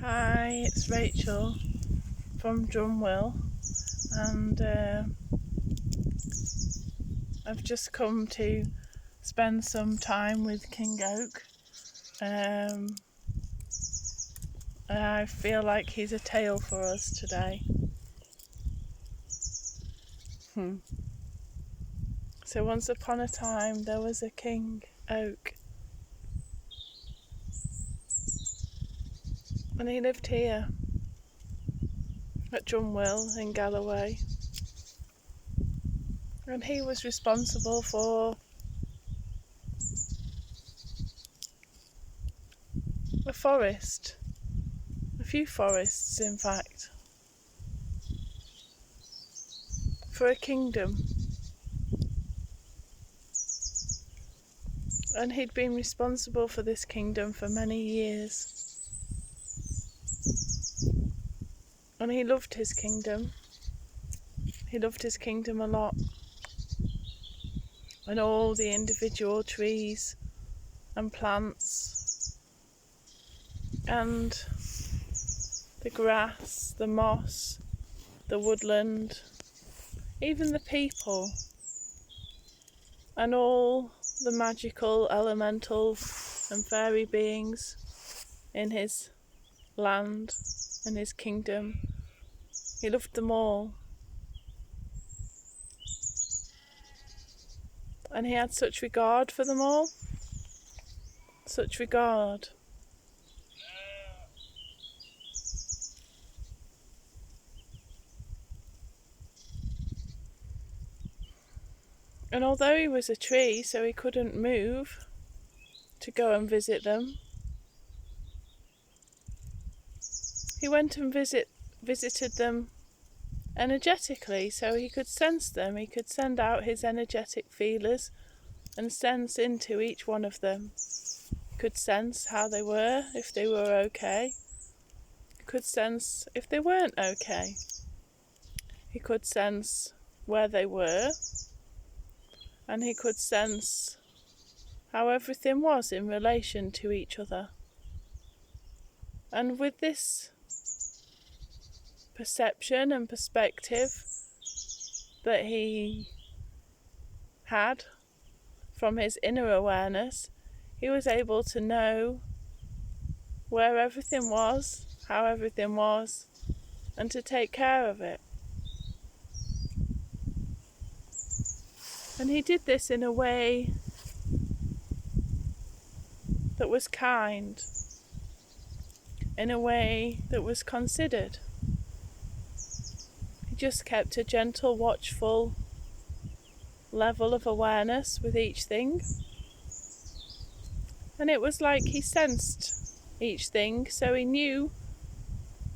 Hi, it's Rachael from Drumwhill, and I've just come to spend some time with King Oak. I feel like he's a tale for us today. So once upon a time there was a King Oak, and he lived here at Drumwhill in Galloway, and he was responsible for a forest, a few forests in fact, for a kingdom. And he'd been responsible for this kingdom for many years. And he loved his kingdom. He loved his kingdom a lot. And all the individual trees and plants and the grass, the moss, the woodland, even the people, and all the magical elemental and fairy beings in his land and his kingdom. He loved them all. And he had such regard for them all. Such regard. And although he was a tree, so he couldn't move to go and visit them, he went and visited them energetically, so he could sense them. He could send out his energetic feelers and sense into each one of them. He could sense how they were, if they were okay. He could sense if they weren't okay. He could sense where they were, and he could sense how everything was in relation to each other. And with this perception and perspective that he had from his inner awareness, he was able to know where everything was, how everything was, and to take care of it. And he did this in a way that was kind, in a way that was considered. He just kept a gentle, watchful level of awareness with each thing. And it was like he sensed each thing, so he knew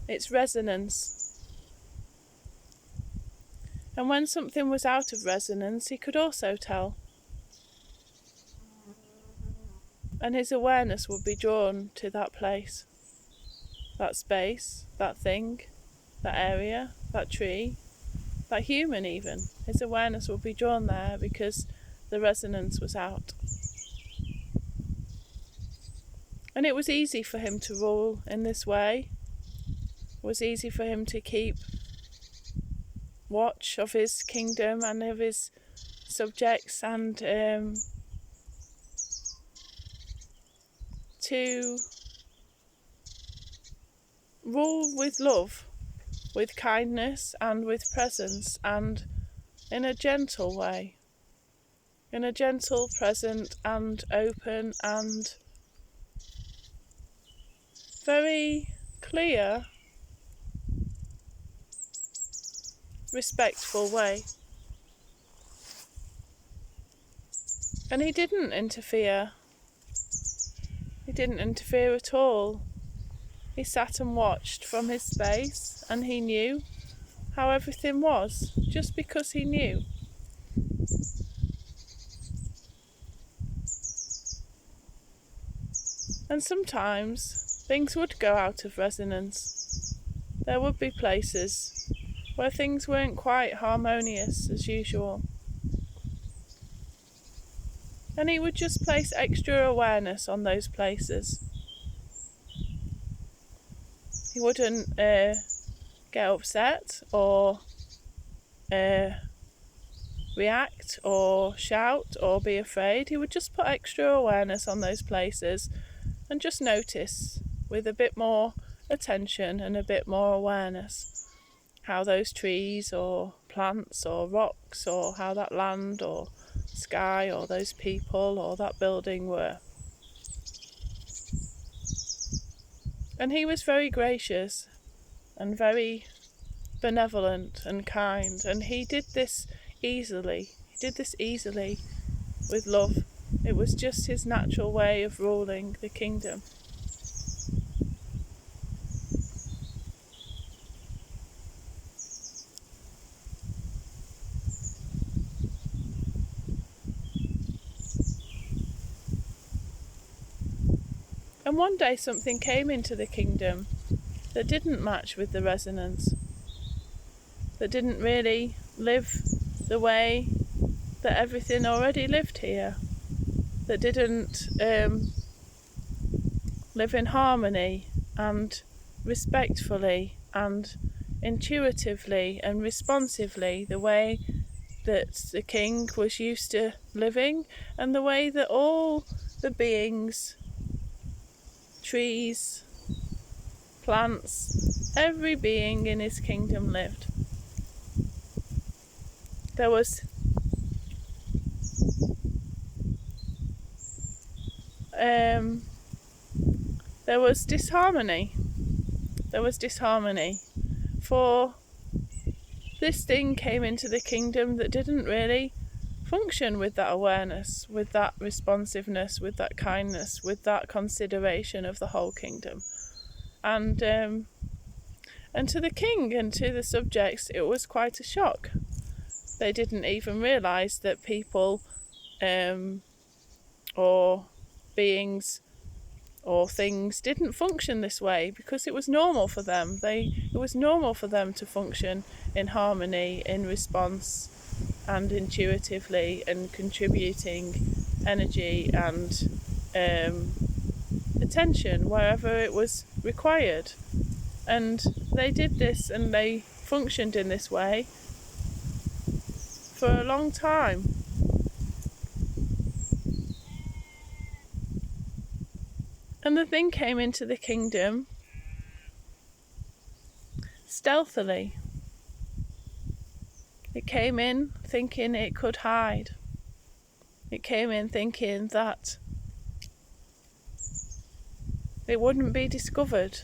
its resonance. And when something was out of resonance, he could also tell. And his awareness would be drawn to that place, that space, that thing, that area, that tree, that human even. His awareness would be drawn there because the resonance was out. And it was easy for him to rule in this way. It was easy for him to keep watch of his kingdom and of his subjects, and to rule with love, with kindness and with presence, and in a gentle way, in a gentle, present and open and very clear, respectful way. And he didn't interfere. He didn't interfere at all. He sat and watched from his space, and he knew how everything was, just because he knew. And sometimes things would go out of resonance. There would be places where things weren't quite harmonious as usual. And he would just place extra awareness on those places. He wouldn't get upset or react or shout or be afraid. He would just put extra awareness on those places and just notice with a bit more attention and a bit more awareness how those trees or plants or rocks or how that land or sky or those people or that building were. And he was very gracious and very benevolent and kind, and he did this easily. He did this easily with love. It was just his natural way of ruling the kingdom. And one day something came into the kingdom that didn't match with the resonance, that didn't really live the way that everything already lived here, that didn't live in harmony and respectfully and intuitively and responsively the way that the king was used to living and the way that all the beings, trees, plants, every being in his kingdom lived. There was disharmony. There was disharmony. For this thing came into the kingdom that didn't really function with that awareness, with that responsiveness, with that kindness, with that consideration of the whole kingdom. And to the king and to the subjects, it was quite a shock. They didn't even realise that people or beings or things didn't function this way, because it was normal for them. It was normal for them to function in harmony, in response, and intuitively, and contributing energy and attention wherever it was required. And they did this and they functioned in this way for a long time. And the thing came into the kingdom stealthily. It came in thinking it could hide. It came in thinking that it wouldn't be discovered.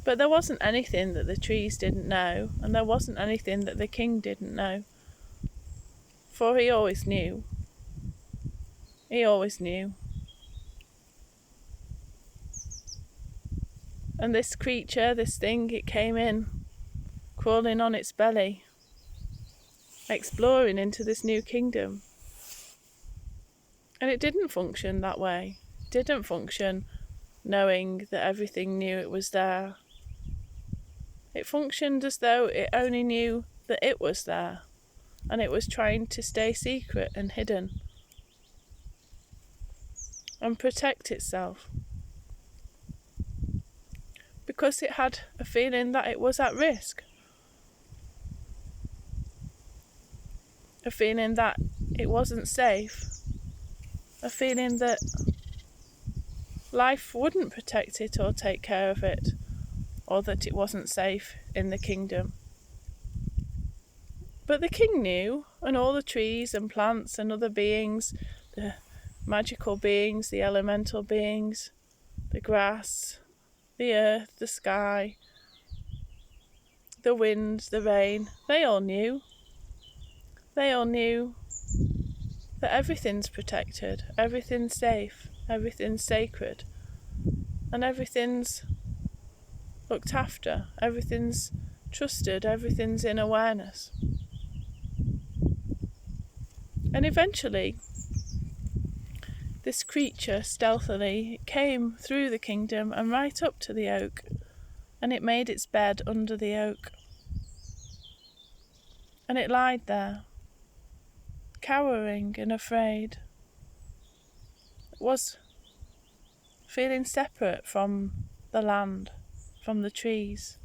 But there wasn't anything that the trees didn't know, and there wasn't anything that the king didn't know. For he always knew. He always knew. And this creature, this thing, it came in, crawling on its belly, exploring into this new kingdom. And it didn't function that way. It didn't function knowing that everything knew it was there. It functioned as though it only knew that it was there, and it was trying to stay secret and hidden and protect itself, because it had a feeling that it was at risk, a feeling that it wasn't safe, a feeling that life wouldn't protect it or take care of it, or that it wasn't safe in the kingdom. But the king knew, and all the trees and plants and other beings, the magical beings, the elemental beings, the grass, the earth, the sky, the wind, the rain, they all knew. They all knew that everything's protected, everything's safe, everything's sacred, and everything's looked after, everything's trusted, everything's in awareness. And eventually, this creature stealthily came through the kingdom and right up to the oak, and it made its bed under the oak. And it lied there, cowering and afraid. It was feeling separate from the land, from the trees.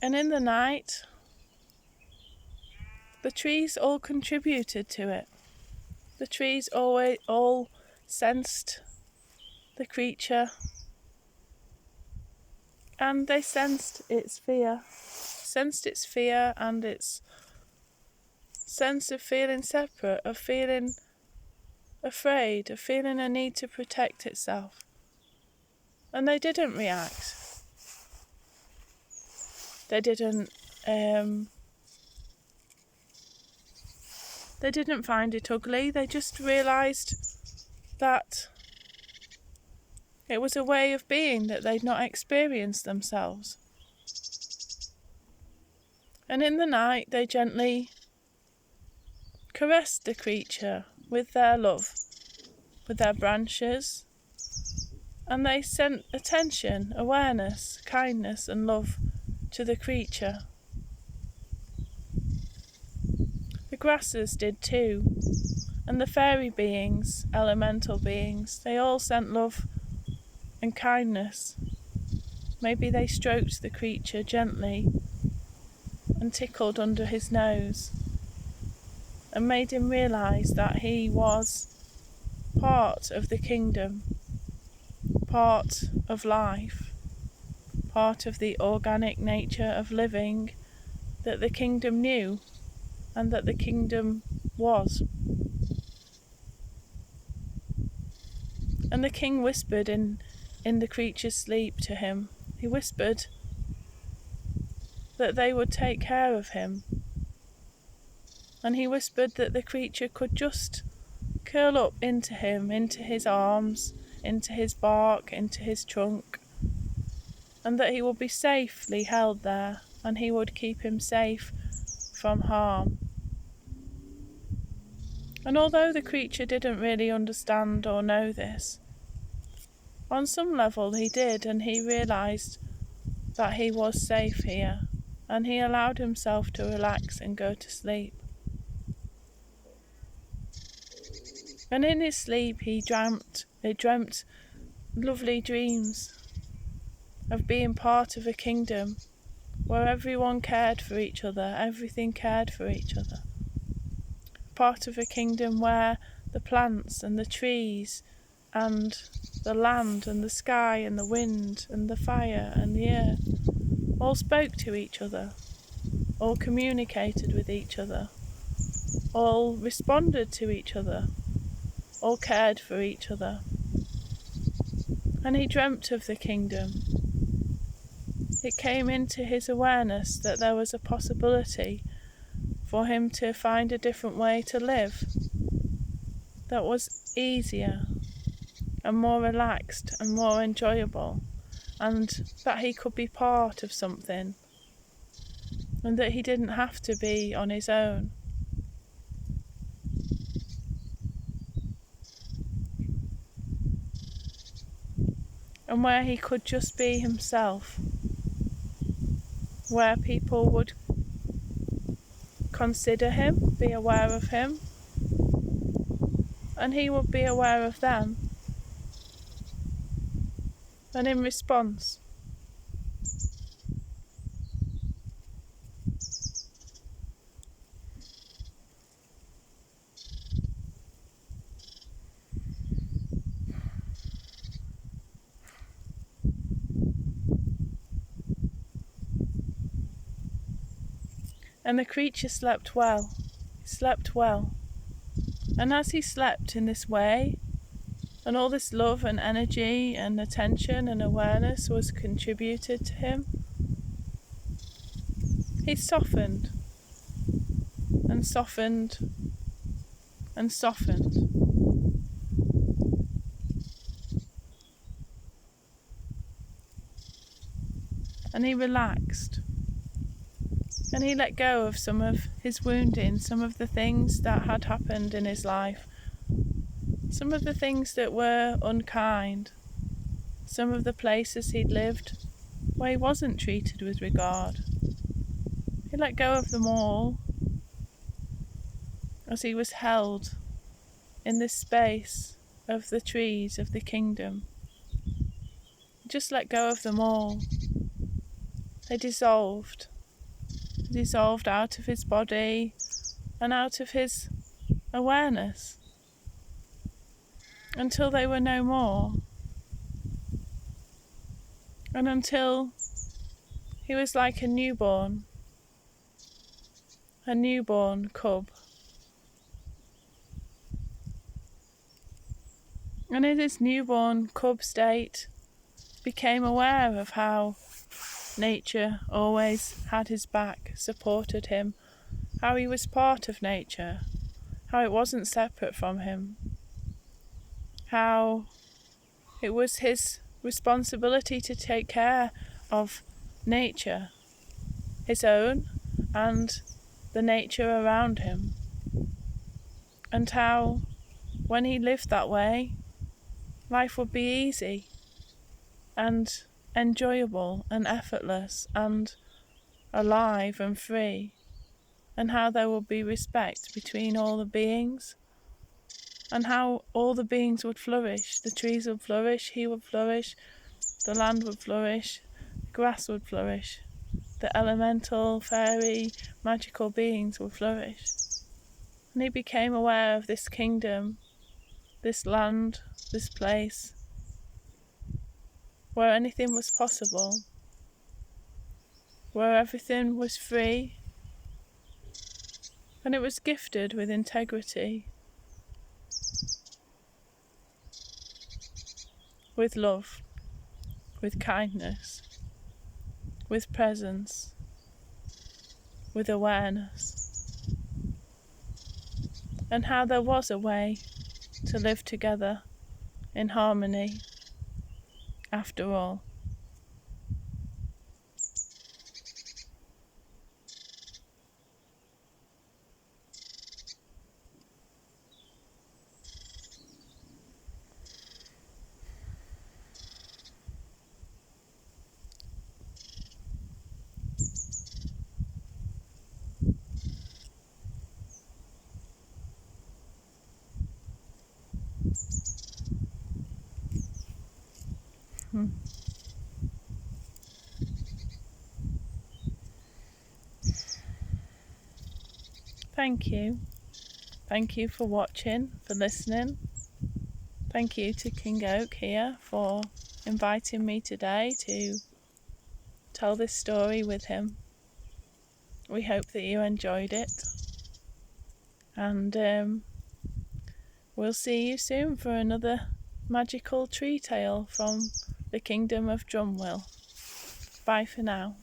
And in the night, the trees all contributed to it. The trees all sensed the creature, and they sensed its fear and its sense of feeling separate, of feeling afraid, of feeling a need to protect itself. And they didn't react. They didn't find it ugly. They just realised that it was a way of being that they'd not experienced themselves. And in the night they gently caressed the creature with their love, with their branches, and they sent attention, awareness, kindness and love to the creature. The grasses did too, and the fairy beings, elemental beings, they all sent love and kindness. Maybe they stroked the creature gently and tickled under his nose and made him realise that he was part of the kingdom, part of life, part of the organic nature of living that the kingdom knew and that the kingdom was. And the king whispered in the creature's sleep to him. He whispered that they would take care of him. And he whispered that the creature could just curl up into him, into his arms, into his bark, into his trunk, and that he would be safely held there, and he would keep him safe from harm. And although the creature didn't really understand or know this, on some level he did, and he realised that he was safe here, and he allowed himself to relax and go to sleep. And in his sleep he dreamt lovely dreams of being part of a kingdom where everyone cared for each other, everything cared for each other. Part of a kingdom where the plants and the trees and the land and the sky and the wind and the fire and the earth all spoke to each other, all communicated with each other, all responded to each other, all cared for each other. And he dreamt of the kingdom. It came into his awareness that there was a possibility for him to find a different way to live that was easier and more relaxed and more enjoyable, and that he could be part of something, and that he didn't have to be on his own. And where he could just be himself, where people would consider him, be aware of him, and he would be aware of them. And in response, and the creature slept well. He slept well. And as he slept in this way, and all this love and energy and attention and awareness was contributed to him, he softened and softened and softened. And he relaxed. And he let go of some of his wounding, some of the things that had happened in his life, some of the things that were unkind, some of the places he'd lived where he wasn't treated with regard. He let go of them all, as he was held in this space of the trees of the kingdom. He just let go of them all. They dissolved out of his body and out of his awareness until they were no more, and until he was like a newborn cub. And in his newborn cub state, became aware of how nature always had his back, supported him, how he was part of nature, how it wasn't separate from him, how it was his responsibility to take care of nature, his own and the nature around him, and how when he lived that way, life would be easy and enjoyable and effortless and alive and free, and how there would be respect between all the beings, and how all the beings would flourish. The trees would flourish, he would flourish, the land would flourish, the grass would flourish, the elemental, fairy, magical beings would flourish. And he became aware of this kingdom, this land, this place, where anything was possible, where everything was free, and it was gifted with integrity, with love, with kindness, with presence, with awareness, and how there was a way to live together in harmony after all. Thank you. Thank you for watching, for listening. Thank you to King Oak here for inviting me today to tell this story with him. We hope that you enjoyed it, and we'll see you soon for another magical tree tale from the kingdom of Drumwhill. Bye for now.